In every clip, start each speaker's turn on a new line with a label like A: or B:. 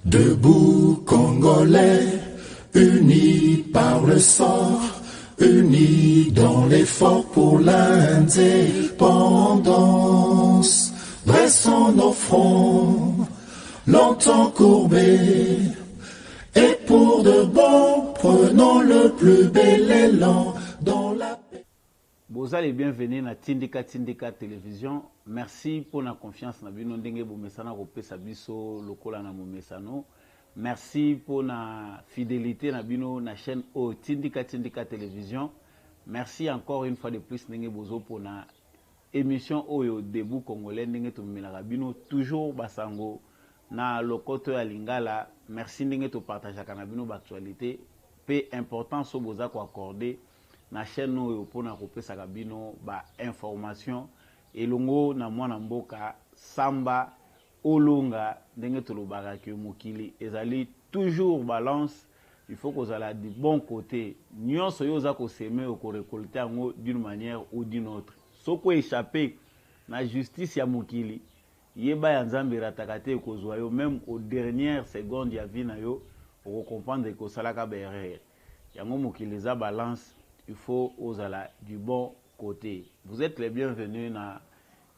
A: Debout Congolais, unis par le sort, unis dans l'effort pour l'indépendance. Dressons nos fronts, longtemps courbés, et pour de bon, prenons le plus bel élan dans la paix.
B: Bonjour et bienvenue à Tindika Télévision. Merci pour la confiance na bino ndenge bomesana kopesa biso lokola na momesano. Merci pour la fidélité na bino na chaîne O Tindika Télévision. Merci encore une fois de plus ndenge bozo pour la émission Oyo Debout Congolais ndenge to melaka bino toujours basango na lokoto ya lingala. Merci ndenge to partager na bino actualité peu important so boza ko accorder na chaîne Oyo pour na kopesa bino ba information elongo na mwana mboka samba olonga ndenge to lobaka ke mokili ezali toujours balance. Il faut que vous allez du bon côté. Nous sommes ko semer ou ko récolter d'une manière ou d'une autre. Soko échapper na justice ya mokili yeba ya nzambe ratakate ko zoyo même aux dernières secondes ya vie na yo pour comprendre que salaka berere. Yango mokili za balance, il faut aux allez du bon côté. Vous êtes les bienvenus na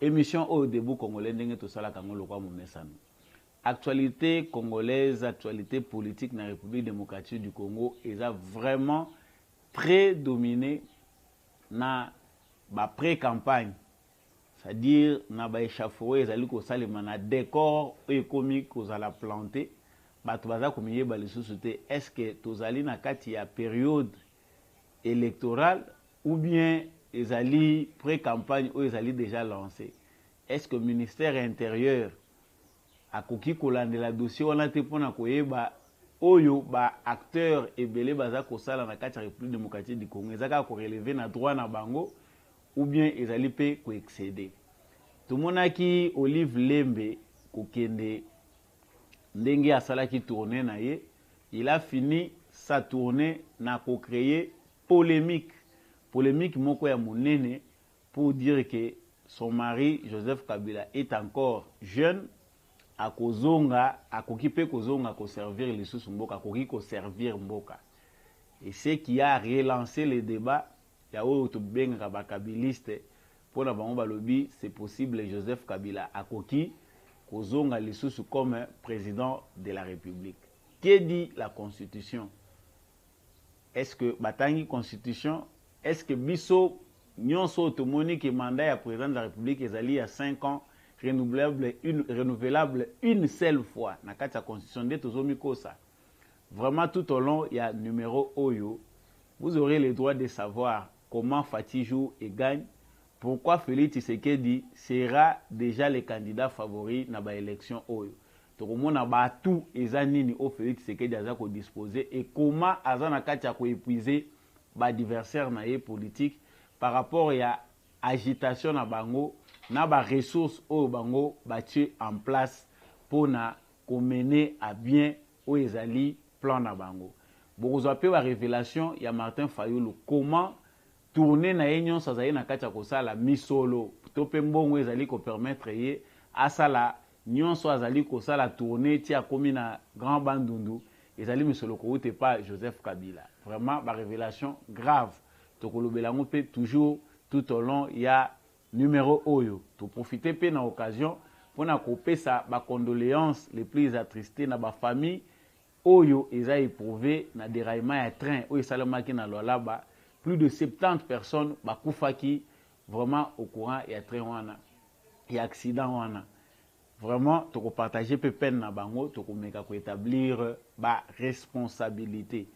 B: émission au debout congolais ndenge to salaka ngolo kwa momesano. Actualité congolaise, actualité politique dans la République démocratique du Congo, ils ont vraiment très dominé dans la pré-campagne. C'est-à-dire, dans la échafaudée, ils ont un décor économique qu'ils ont planté. Est-ce que vous avez une période électorale ou bien ils ont pré-campagne ou ils ont déjà lancé? Est-ce que le ministère intérieur akoki kolandela dossier wana te pona koyeba oyo ba acteur ebele baza kosala na kati ya République démocratique du Congo ezaka ko relever na droit na bango ou bien ezali pe ko excéder. Tomonaki Olive Lembe kokende ndenge asalaki tournée na ye, il a fini sa tournée na ko créer polémique moko ya monene pour dire que son mari Joseph Kabila est encore jeune. Akozonga akokipe kozonga ko servir les sous mboka akoki ko servir mboka. Et ce qui a relancé le débat ya oyo to benga ba kabiliste pour na bango balobi c'est possible Joseph Kabila akoki kozonga les sous comme président de la République. Que dit la constitution? Est-ce que batangi constitution, est-ce que biso nyonso to moni que mandat ya président de la République ezali à 5 ans renouvelable une seule fois na kati ya constitution de tozomikosa. Vraiment tout au long il y a numéro Oyo. Vous aurez le droit de savoir comment Fati joue et gagne, pourquoi Félix Tshisekedi sera déjà le candidat favori na ba élection Oyo. Tokomona ba tout ezanini o Félix Tshisekedi aza ko disposer et comment aza na kati ya ko épuiser ba adversaire na ye politique par rapport ya agitation na bango na ba ressources au bango battu en place pour na mener à bien au ezali plan na bango. Beaucoup appelé la révélation ya Martin Fayulu comment tourner na union sa zaï na katia ko sala misolo to pe mbongo ezali ko permettre ye asala nyon so azali ko sala tourner ti a komi na grand bandundu ezali misolo ko ute pas Joseph Kabila. Vraiment ba révélation grave to ko lobelango pe toujours tout au long il y a numéro Oyo. To profiter pe na occasion pour na kopesa ba condoléances les plus attristés na ba famille Oyo eza éprouvé na déraillement ya train Oyo salamaki na Lualaba plus de 70 personnes ba kufaki vraiment au courant ya train wana ya accident wana. Vraiment to ko partager pe peine na bango to ko meka ko établir ba responsabilité.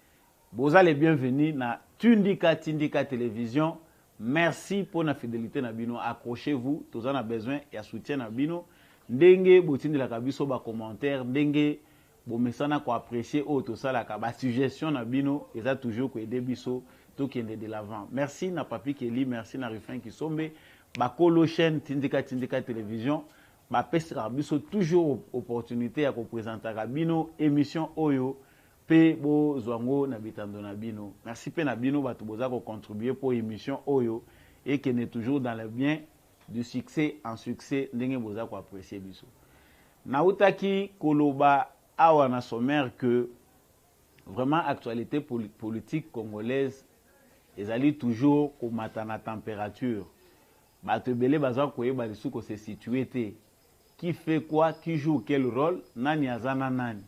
B: Boza les bienvenus na Tindika Télévision. Merci pour la fidélité na bino. Accrochez-vous, tous en a besoin et à soutien na bino. Ndenge botine la kabiso ba commentaire, ndenge bo mesana ko apprécier o to sala ka ba suggestion na bino, et ça toujours ko aider biso to kende de l'avant. Merci na papi Kelly, merci na Rufin qui sombe ba kolo chaîne Tindika Télévision. Ba pesa biso toujours opportunité à ko présenter bino émission Oyo. Pe bo zwango na bitando na bino. Merci pe na bino batu boza ko contribuer pour émission Oyo et qui est toujours dans le bien du succès en succès ndenge boza ko apprécier biso. Na utaki koloba awa na sommaire que vraiment actualité politique congolaise ezali toujours komata na température. Bato ebele baza koyeba lisu ko se situer te. Qui fait quoi, qui joue quel rôle, nani azana nani.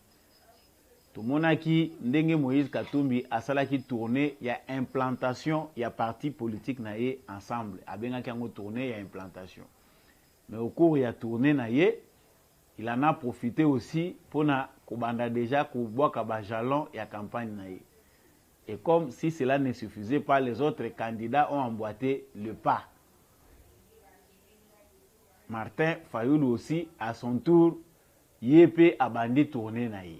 B: Tomonaki ndenge Moïse Katumbi asalaki tournée, il y a implantation, il y a parti politique naie ensemble. Abengaki yango tournée, il y a implantation. Mais au cours il y a tournée naie, il en a profité aussi pour na kobanda déjà koboaka ba jalon ya campagne naie. Et comme si cela ne suffisait pas, les autres candidats ont emboîté le pas. Martin Fayoulou aussi, à son tour, yépé a bandé tourner naïe.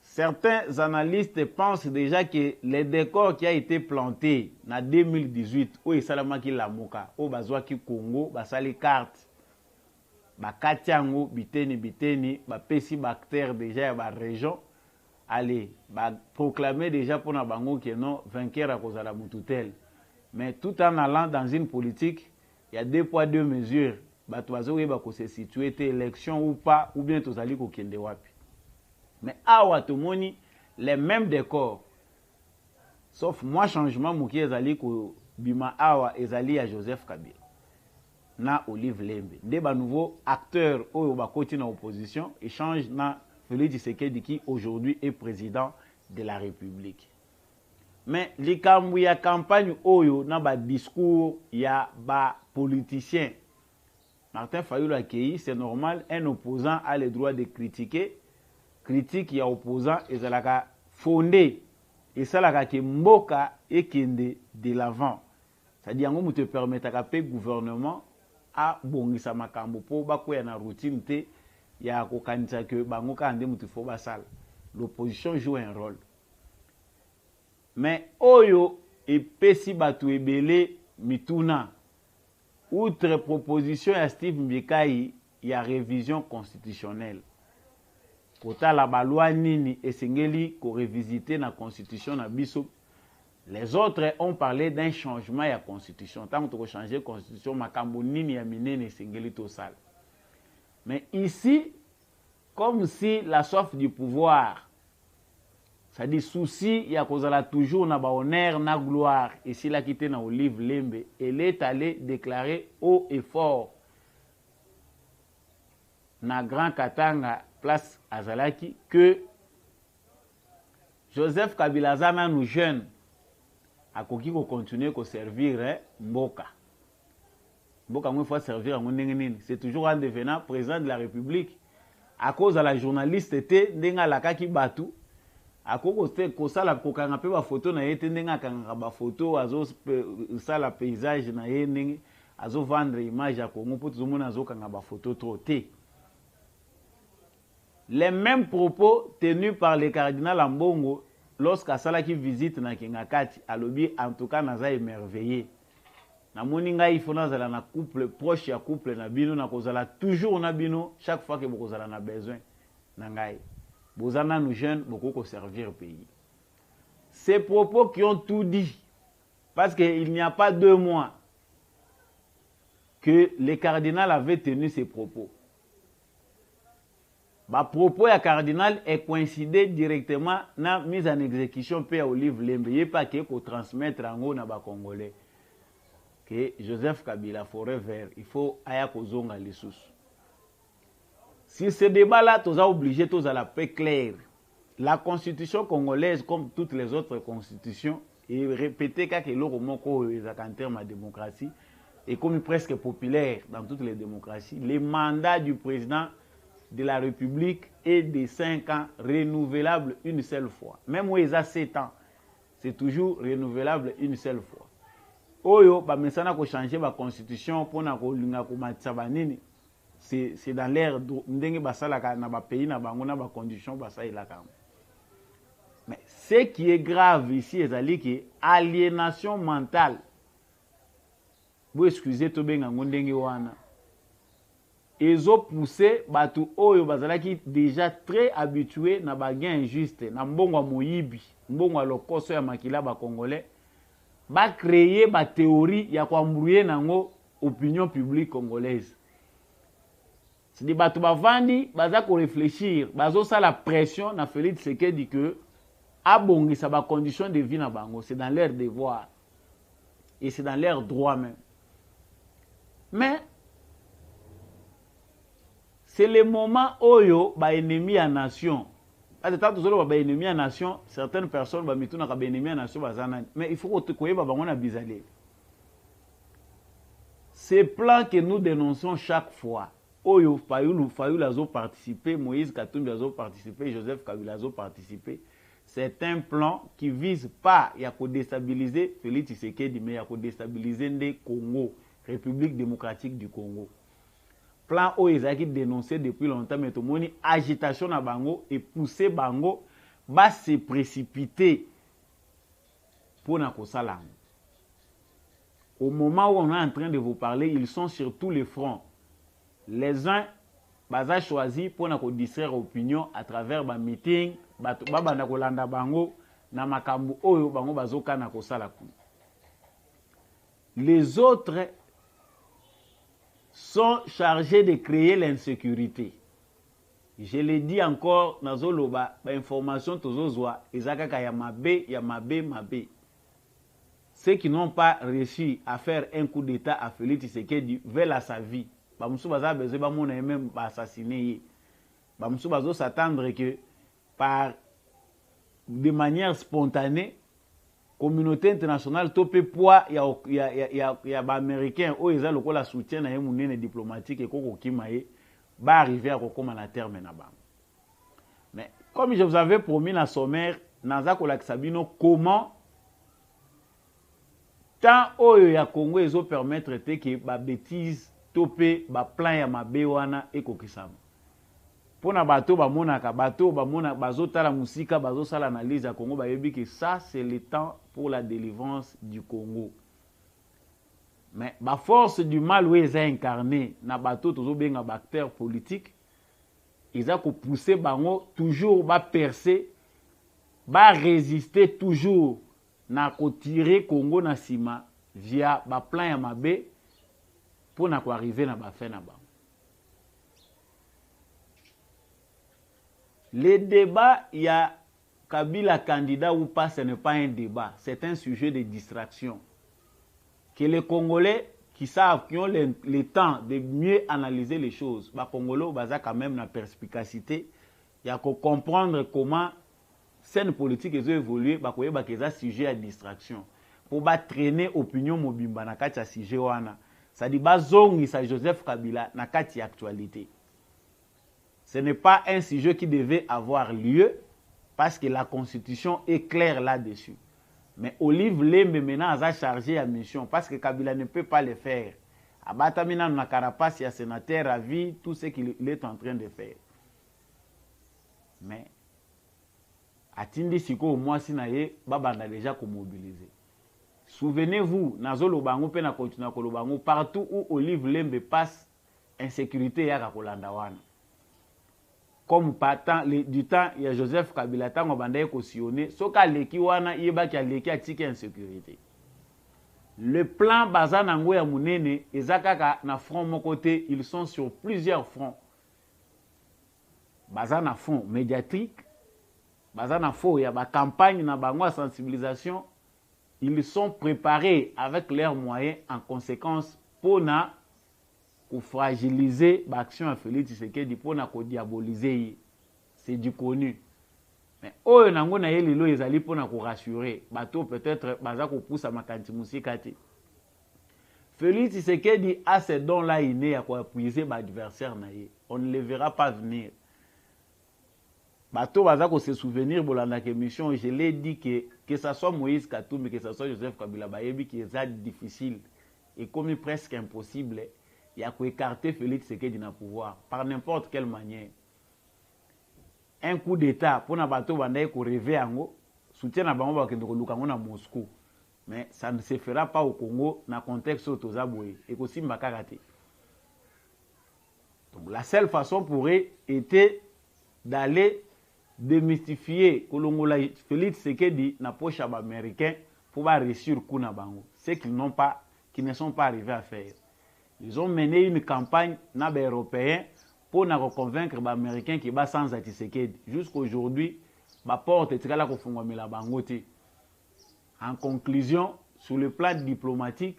B: Certains analystes pensent déjà que les décors qui a été planté en 2018, où il salamaki la moka, où bazwaki Congo, basali carte, bakatiango, biteni, bapesi bactère déjà ba région, allez, proclamer déjà pour na bango que non, vainqueur à cause de la moututel. Mais tout en allant dans une politique, il y a 2 poids 2 mesures. Batoazo yeba ko se situer élection ou pas, ou bien tozali ko kende wapi. Mais awa tomoni les mêmes décors. Sauf moi changement muki ezali ko bima awa ezali ya Joseph Kabila. Na Olive Lembe. Des nouveaux acteurs oyo bakoti na opposition échange na Félix Tshisekedi qui aujourd'hui est président de la République. Mais likambu ya campagne oyo na ba discours ya ba politicien. Martin Fayoulou accueilli, c'est normal, un opposant a le droit de critiquer. Critique ya opposant ezalaka fondé et ça la ka mboka ekende de l'avant. C'est-à-dire ngo te permettre ka pe gouvernement a bongisa makambo po bakoya na routine te ya ko kanisa que bango ka ande mutu fo basala. L'opposition joue un rôle. Mais oyo epesi batu ebele mituna. Outre proposition à Steve Mbikai, il y a révision constitutionnelle. Kota la baloi nini esengeli ko revisiter na constitution na biso. Les autres ont parlé d'un changement à la constitution. Tant que tu changer la constitution, makambo nini ya minene esengeli to sal. Mais ici, comme si la soif du pouvoir, c'est-à-dire souci, il y a toujours na ba honneur, na gloire. Et si la quitté na Olive Lembe, elle est allée déclarer haut et fort na Grand Katanga, place Azalaki, que Joseph Kabila Zana nous jeunes a koki ko continuer ko servir mboka. Mboka moi faut servir en nini. C'est toujours en devenant président de la République à cause de la journaliste était ndenga la kaki batu. Akoko te kosala kokanga pe ba photo na yete ndenga kanga ba photo azo sala paysage na ye ndenge azo vendre image ya Congo pour tout monde azo kanga ba photo trop te. Les mêmes propos tenus par le cardinal Ambongo lorsqu'Asala qui visite na Kingakati alobi en tout cas naza émerveillé. Na moninga il faut nazala na couple proche ya couple na bino na kozala toujours na bino chaque fois que bokozala na besoin na ngai. Bozana nous jeunes beaucoup servir le pays. Ces propos qui ont tout dit, parce qu'il n'y a pas 2 mois que le cardinal avait tenu ces propos. Ba propos ya cardinal est coïncidé directement na mise en exécution pe à Olive Lembe. Il pas que pour transmettre en na ba congolais que Joseph Kabila forever, il faut aya kozonga les sous. Si ce débat-là, tu as obligé, tu as la paix claire. La constitution congolaise, comme toutes les autres constitutions, est répétée car en termes de démocratie, et comme presque populaire dans toutes les démocraties, le mandat du président de la République est de 5 ans, renouvelable une seule fois. Même où il a 7 ans, c'est toujours renouvelable une seule fois. Oyo, ba mesana ko changer la constitution pour na ko linga ko matsabanini. C'est dans l'air ndenge basalaka na ba pays na bango na ba conditions basalaka. Mais ce qui est grave ici ezali que aliénation mentale. Vous excusez to benga ndenge wana. Ezo pousser batu oyo bazalaki déjà très habitués na ba gain injuste na mbongo moyibi, mbongo lokoso ya makila ba congolais ba créer ba théorie ya kwambrouiller nango opinion publique congolaise. C'est des bateaux bavandi, baza ko réfléchir, bazo ça la pression na Félix Tshisekedi que abongi ça ba condition de vie na bango, c'est dans leur devoir et c'est dans leur droit même. Mais c'est le moment oyo ba ennemi à nation. Parce que tant que ba ennemi à nation, certaines personnes ba mituna ka ba ennemi à nation bazana. Mais il faut que tu ba bango na bizalé. Ces plans que nous dénonçons chaque fois. Oyo Fayulu a participé, Moïse Katumbi a participé, Joseph Kabila a participé. C'est un plan qui vise pas à déstabiliser Félix Tshisekedi, mais à déstabiliser le Congo, République démocratique du Congo. Plan Oyo qui dénoncé depuis longtemps, mais tout le monde agitation à Bango et pousser Bango va se précipiter pour Nakosala. Au moment où on est en train de vous parler, ils sont sur tous les fronts. Les uns ont choisi pour nous distraire l'opinion à travers des meetings, landa bango na makambu oyo bango bazoka na kosala kuna. Les autres sont chargés de créer l'insécurité. Je le dis encore, nazoloba ba information tozozwa ezakaka ya mabe. Ceux qui n'ont pas réussi à faire un coup d'état à Félix Tshisekedi veulent à sa vie. Bamoussou baza besoin ba mona même ba assassiner. Bamoussou bazo s'attendre que par de manière spontanée communauté internationale topé poids ya ba américain o eza lokola soutien na yemunene diplomatique et koko kimaye ba arriver à kokoma na terme na ba. Mais comme je vous avais promis na sommaire naza kolakisa bino comment tant oyo ya Congo ezo permettre te que ba bêtise topé ba plan ya mabe wana ekokisama. Pona bato bamonaka bato bamona bazotala musika bazosala analyse ya Congo bayebi que ça c'est le temps pour la délivrance du Congo. Mais ba force du mal où est incarné na bato tozo benga acteurs politiques ils a ko pousser bango toujours ba percer ba résister toujours na ko tirer Congo na sima via ba plan ya mabe pour na ko arriver na ba fin na ba. Le débat, il y a Kabila candidat ou pas, ce n'est pas un débat. C'est un sujet de distraction. Que les Congolais qui savent, qui ont le temps de mieux analyser les choses, les Congolais, ils ont quand même la perspicacité. Il y a qu'à comprendre comment scène politique a évolué, il y a un sujet à distraction. Pour traîner l'opinion mobimba na kati ya sujet wana. Ça dit bazongi sa Joseph Kabila na kati ya actualité. Ce n'est pas un sujet qui devait avoir lieu parce que la Constitution est claire là-dessus. Mais Olive Lembe maintenant a chargé la mission parce que Kabila ne peut pas le faire. Abatamina na carapace, il y a sénateur à vie, tout ce qu'il est en train de faire. Mais Atindi Siko au mois sinaye, babanda déjà qu'on mobiliser. Souvenez-vous, Nazolo Bango pe na continue Kolobango, partout où Olive Lembe passe, insécurité ya Kolanda wana. Comme du temps, il y a Joseph Kabila, tant qu'on a cautionné, ce qu'il y a leki insécurité. Le plan Bazanango ya Munene, Ezakaka na front mon côté, ils sont sur plusieurs fronts. Bazana front médiatique, Bazana fond, il y a ma campagne na bango sensibilisation, ils sont préparés avec leurs moyens en conséquence pour na pour fragiliser l'action à Félix Tshisekedi pour na ko diaboliser, c'est du connu. Mais oyo nango na yeli lo ezali pour na ko rassurer bato peut-être baza ko poussa makanti musika te. Félix Tshisekedi a ce don là inné à ko appuyer ba adversaire na ye. On ne le verra pas venir. Bato baza ko se souvenir bolanda ke mission, je l'ai dit que ça soit Moïse Katumbi, que ça soit Joseph Kabila bayebi qui est difficile et comme presque impossible. Il y a qu'à écarter Félix Tshisekedi du pouvoir par n'importe quelle manière. Un coup d'État pour na bato bandaye ko rêver ango soutien na bango ba kendo lukango na Moscou. Mais ça ne se fera pas au Congo dans contexte autozaboé et aussi mbakaraté. Donc la seule façon pour eux était d'aller démystifier Kolongola Félix Tshisekedi na poche américain pour ba réussir coup na bango. Ce qu'ils ne sont pas arrivés à faire. Ils ont mené une campagne européenne pour convaincre les Américains qui sont sans Tshisekedi. Jusqu'aujourd'hui, la porte est très là pour la bangote. En conclusion, sur le plan diplomatique,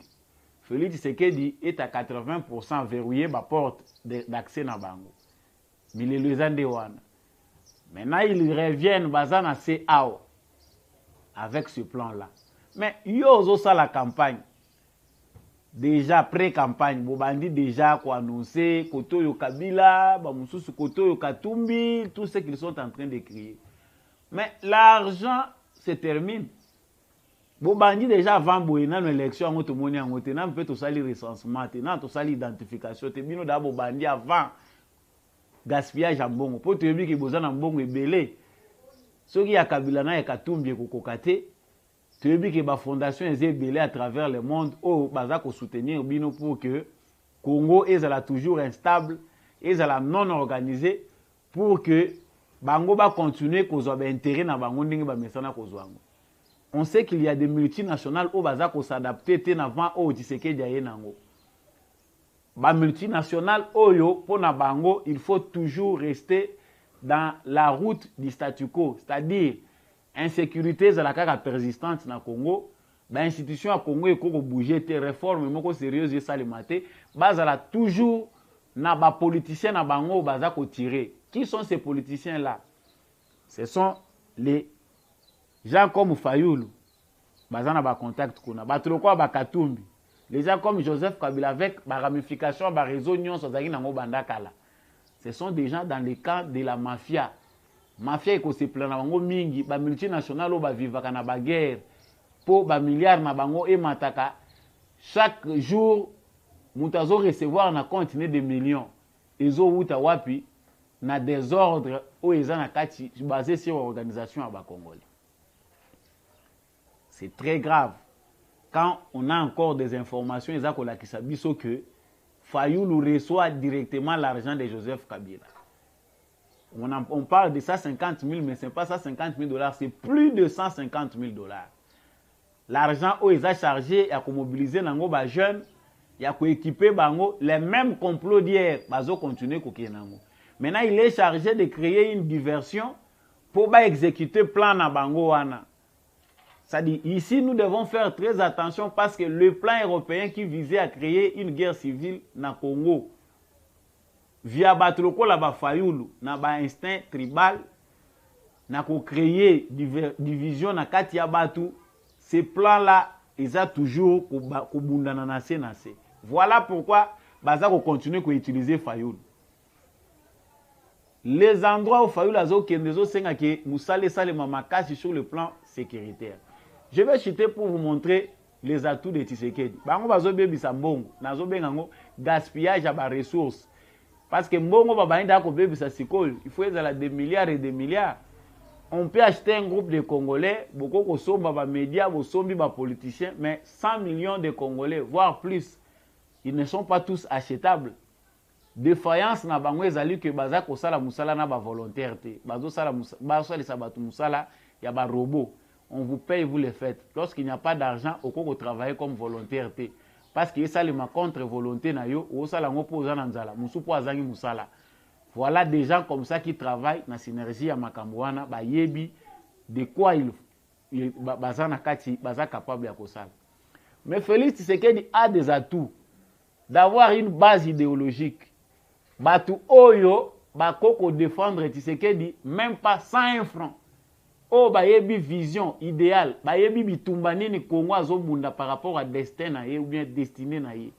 B: Félix Tshisekedi est à 80% verrouillé la porte d'accès à bango. Mais les Andewana. Maintenant, ils reviennent à CAO avec ce plan-là. Mais il y a aussi la campagne. Déjà pré-campagne, Bobandi déjà quoi annoncer, Koto yo Kabila, Bamususu Koto yo Katumbi, tout ce qu'ils sont en train de crier. Mais l'argent se termine. Bobandi déjà avant Boyena l'élection, on te moni en ote, on peut tout ça recensement, on tout ça l'identification, te bino da Bobandi avant gaspillage en bongo. Pour te dire que besoin en bongo est belé. Ceux qui a Kabila na Katumbi ko kokate. Tu veux que la fondation est belée à travers le monde où baza ko soutenir bino pour que Congo est toujours instable et non organisé pour que bango ba continuer ko zo ba intérêt na bango ndenge ba mesana ko zo. On sait qu'il y a des multinationales où baza ko s'adapter té avant au Tshisekedi aye nango. Ba multinationales oyo pour na bango, il faut toujours rester dans la route du statu quo, c'est-à-dire insécurité za la kaka persistante na Congo, ba institution à Congo eko ko bouger te réforme moko sérieuse et salimate, bazala toujours na ba politiciens na bango baza ko tirer. Qui sont ces politiciens là? Ce sont les gens comme Fayulu, bazana ba contact kuna, batroko ba Katumbi. Les gens comme Joseph Kabila avec ba ramification ba réseau nyon sozaki nango bandakala. Ce sont des gens dans le camp de la mafia. Mafia eko se plana bango mingi ba multinational o ba vivaka na ba guerre po ba milliards na bango e mataka chaque jour mutazo recevoir na continent de millions ezo wuta wapi na désordre o eza na kati basé sur l'organisation à ba Congolais. C'est très grave quand on a encore des informations eza ko la kisabiso que Fayulu reçoit directement l'argent de Joseph Kabila. On parle de 150 000, mais ce n'est pas 150 000 $, c'est plus de 150 000 $. L'argent où ils ont chargé, il y a mobiliser les jeunes, il y a équiper les mêmes complots d'hier, ils ont continué. Maintenant, il est chargé de créer une diversion pour exécuter le plan na bango wana. C'est-à-dire, ici, nous devons faire très attention parce que le plan européen qui visait à créer une guerre civile na Congo, via batroko la ba Fayulu na ba instinct tribal na ko créer division na kati ya batu, ces plans là ils a toujours ko bundana na se. Voilà pourquoi baza ko continuer ko utiliser Fayulu. Les endroits où Fayulu azo kendezo senga ke musale sale mamakasi sur le plan sécuritaire. Je vais citer pour vous montrer les atouts de Tshisekedi. Bango bazo bebisa mbongo nazo bengango gaspillage ya ba ressources. Parce que mbongo babainda ko bebisa sikol, il faut ezala des milliards et des milliards. On peut acheter un groupe de Congolais, beaucoup ko somba ba médias, bo sombi ba politiciens, mais 100 millions de Congolais, voire plus, ils ne sont pas tous achetables. Défaillance na bango ezali que baza ko sala musala na ba volontaire te. Bazo sala batu musala ya ba robot. On vous paye, vous le faites. Lorsqu'il n'y a pas d'argent, au cours travailler comme volontaire te. Parce que ça, les contre volonté na yo, ou ça la ngopo zananzala, musu po azangi musala. Voilà des gens comme ça qui travaillent na synergie à Makambouana, ba yebi de quoi il bazana kati baza capable ya kosala. Mais Félix Tshisekedi a des atouts d'avoir une base idéologique. Batu oyo bakoko défendre Tshisekedi même pas 100 francs. Oh, bayebi vision idéale, bayebi bitumba nini Congo azobunda par rapport à destin na ye ou bien destiné na ye.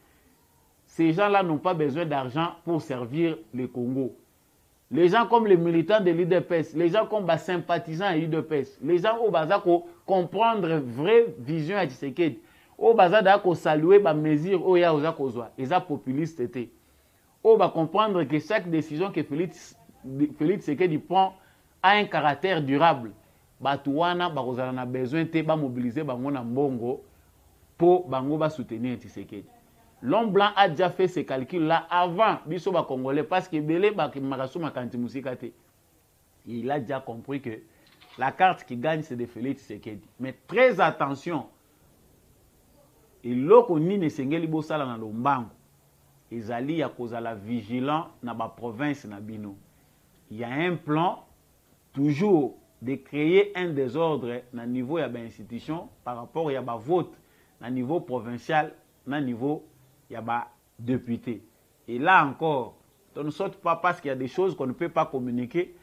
B: Ces gens-là n'ont pas besoin d'argent pour servir le Congo. Les gens comme les militants de l'UDPS, les gens comme les sympathisants de l'UDPS, les gens au baza ko comprendre vraie vision à Tshisekedi, au baza da ko saluer ba mesure o ya oza kozwa, eza populiste été. Au ba comprendre que chaque décision que Félix Tshisekedi prend a un caractère durable. Batouana bakozala na besoin te ba mobiliser bango na mbongo pour bango ba soutenir Tshisekedi. L'homme blanc a déjà fait ces calculs là avant biso ba congolais parce que belé ba makasu makanti musika te. Il a déjà compris que la carte qui gagne c'est de Félix Tshisekedi. Mais très attention. Et loko ni ne sengeli bosala na lombango. ezali ya kozala vigilant na ba province na bino. Il y a un plan toujours de créer un désordre na niveau ya ba institution par rapport ya ba vote na niveau provincial, na niveau ya ba député. Et là encore, on ne saute pas parce qu'il y a des choses qu'on ne peut pas communiquer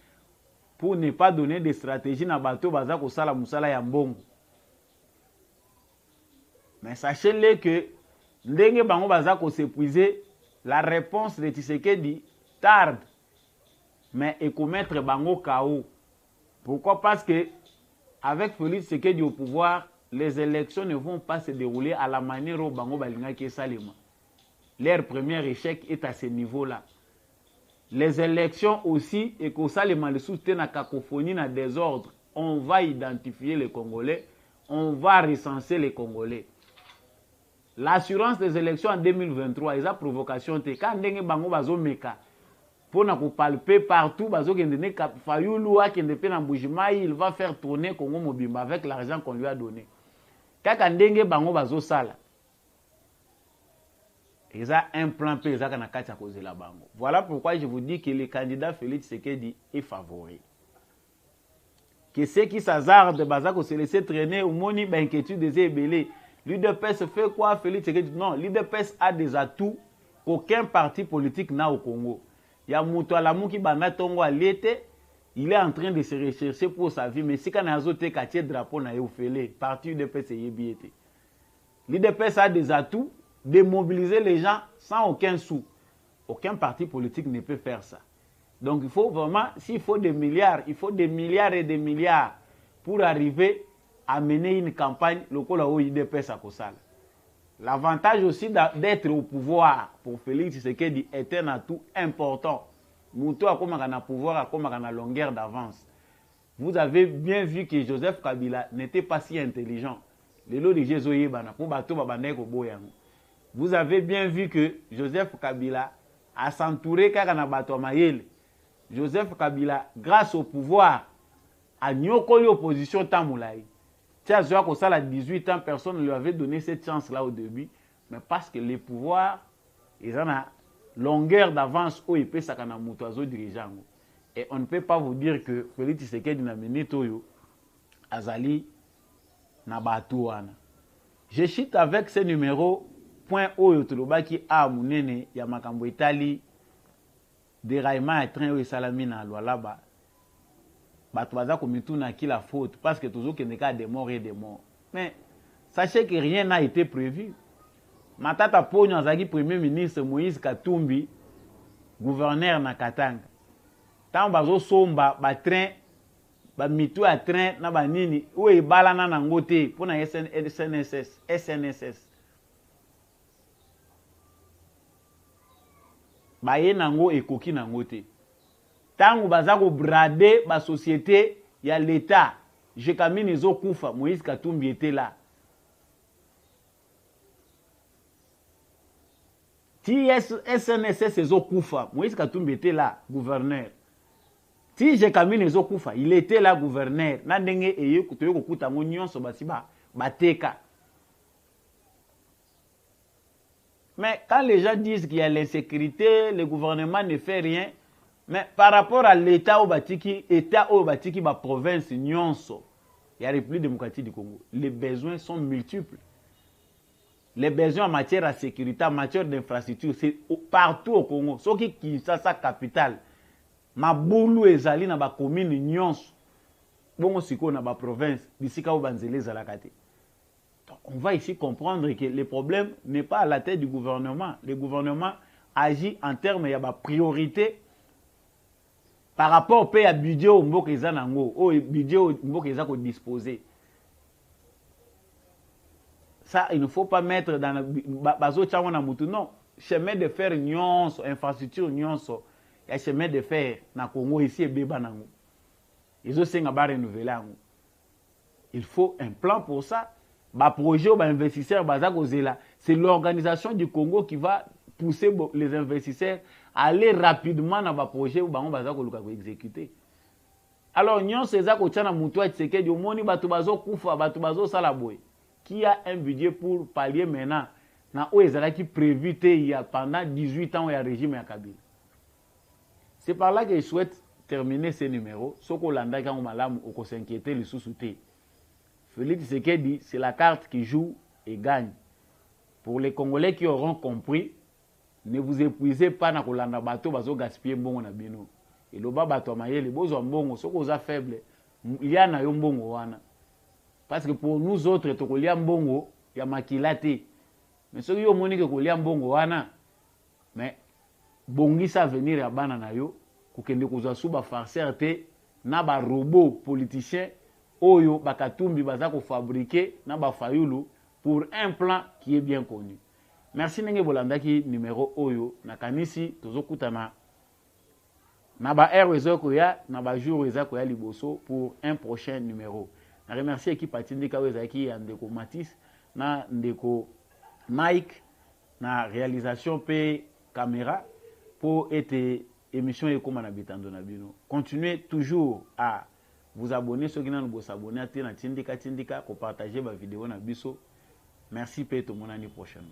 B: pour ne pas donner des stratégies na bateau baza ko sala musala ya mbongo. Mais sachez-le que ndenge bango baza ko s'épuiser, la réponse de Tshisekedi tarde, mais et commettre bango KO. Pourquoi? Parce que avec Félix Tshisekedi au pouvoir, les élections ne vont pas se dérouler à la manière où bango balinga ki salima. Leur premier échec est à ce niveau-là. Les élections aussi, et que ça les mal soutient à cacophonie, à désordre, on va identifier les Congolais, on va recenser les Congolais. L'assurance des élections en 2023, ils ont provocation. Quand on bango bazo meka, pour nous palper partout, bazo kendene Fayulu qui est en Boujimaï, il va faire tourner Congo Mobimba avec l'argent qu'on lui a donné. Quand on bango bazo sala, ils ont un plan P, ils ont un cas à causer la bango. Voilà pourquoi je vous dis que le candidat Félix Tshisekedi est favori. Que ceux qui s'hazardent de Bazako se laisser traîner au moni, inquiétude des ébélés. L'UDPS fait quoi, Félix Tshisekedi? Non, l'UDPS a des atouts qu'aucun parti politique n'a au Congo. Il y a Moutoualamou qui bana tongo à l'été, il est en train de se rechercher pour sa vie, mais si quand on a azoté quartier drapeau na eufélé, parti UDPS est yébiété. L'UDPS a des atouts de mobiliser les gens sans aucun sou. Aucun parti politique ne peut faire ça. Donc il faut vraiment, s'il faut des milliards, il faut des milliards et des milliards pour arriver à mener une campagne locale où l'UDPS a Kosala. L'avantage aussi d'être au pouvoir pour Félix Tshisekedi est un atout important. Moutou a comme un pouvoir, a comme une longueur d'avance. Vous avez bien vu que Joseph Kabila n'était pas si intelligent. Vous avez bien vu que Joseph Kabila a s'entouré Mayele. Joseph Kabila, grâce au pouvoir, a nyokoli l'opposition Tamoulaï. Tiens, que ça, à 18 ans, personne ne lui avait donné cette chance-là au début. Mais parce que les pouvoirs, ils ont une longueur d'avance où ils peuvent s'accorder aux dirigeants. Et on ne peut pas vous dire que Félix Tshisekedi n'a mené Toyo, Azali, Nabatouana. Je chute avec ce numéro, point Oyo Tulobaki A Mounene, Yamakambo Itali, déraillement et train où Salami na Lualaba. Batouaza Komituna qui la faute, parce que toujours qu'il n'y a cas des morts et des morts. Mais sachez que rien n'a été prévu. Matata Pogno Azagi, Premier ministre Moïse Katumbi, gouverneur na Katanga. Tant bazo somba, ba train, ba mitou à train, na ba nini, où est balana nangote, pour na SNSS. Ba ye nango et koki nangote. Tant bazako brader ba société, il y a l'État. Je camine les Koufa, Moïse Katumbi était là. Si SNSS est Koufa, Moïse Katumbi était là, gouverneur. Si je camine les Koufa, il était là, gouverneur. Nandenge eye kutoyo kokuta ngonyon so basiba bateka. Mais quand les gens disent qu'il y a l'insécurité, le gouvernement ne fait rien, mais par rapport à l'État au Batiki, ma province, Nyonso, il y a la République démocratique du Congo. Les besoins sont multiples. Les besoins en matière de sécurité, en matière d'infrastructure, c'est partout au Congo. Ce qui est sa capitale, Maboulou et Zali dans la commune Nyonso, bon aussi dans la province, d'ici quand Banzele Zalakate. Donc on va ici comprendre que le problème n'est pas à la tête du gouvernement. Le gouvernement agit en termes de priorité. Par rapport au pays à budget au Mbokeza Nango, au budget au Mbokeza qu'on dispose. Ça, il ne faut pas mettre dans la bazo tchawana mutu. Non, chemin de fer nyonso, infrastructure nyonso, il y a chemin de fer na Congo ici et Beba Nango. Ils ont cinq à renouveler. Il faut un plan pour ça. Ba projet ou ba investisseur bazako zela, c'est l'organisation du Congo qui va pousser les investisseurs à aller rapidement dans le projet où on va exécuter. Alors, nous avons qui a un budget pour pallier maintenant na oyo ezalaki prévu te il y a pendant 18 ans ya régime ya Kabila. C'est par là que je souhaite terminer ce numéro. Ce qu'on l'a dit, on peut s'inquiéter le sous-souté. Félix Tshisekedi, c'est la carte qui joue et gagne. Pour les Congolais qui auront compris, ne vous épuisez pas dans le bateau, bazo gaspiller bon na bino. Et le bas bateau mayele, bozo mbongo, ce qu'on a faible, il y a na yombongo wana. Parce que pour nous autres, to liam mbongo, il y a makilate. Mais ceux qui ont monique ko liam mbongo wana, mais bongisa venir ya bana na yo, kokende kozwa suba farceur te na ba robot politicien oyo bakatumbi baza ko fabriquer na ba fayulu pour un plan qui est bien connu. Merci nenge bolandaki numéro oyo nakanisi tozokutana na ba heure ezoko ya na ba jour ezako ya liboso pour un prochain numéro. Na remercie équipe atindika wezaki ya ndeko Matis na ndeko Mike na réalisation pe caméra pour être émission et comme on habite en Donabino. Continuez toujours à vous abonner, ceux qui n'ont pas s'abonner à Tindika, pour partager ma vidéo na biso. Merci, Péto, mon année prochainement.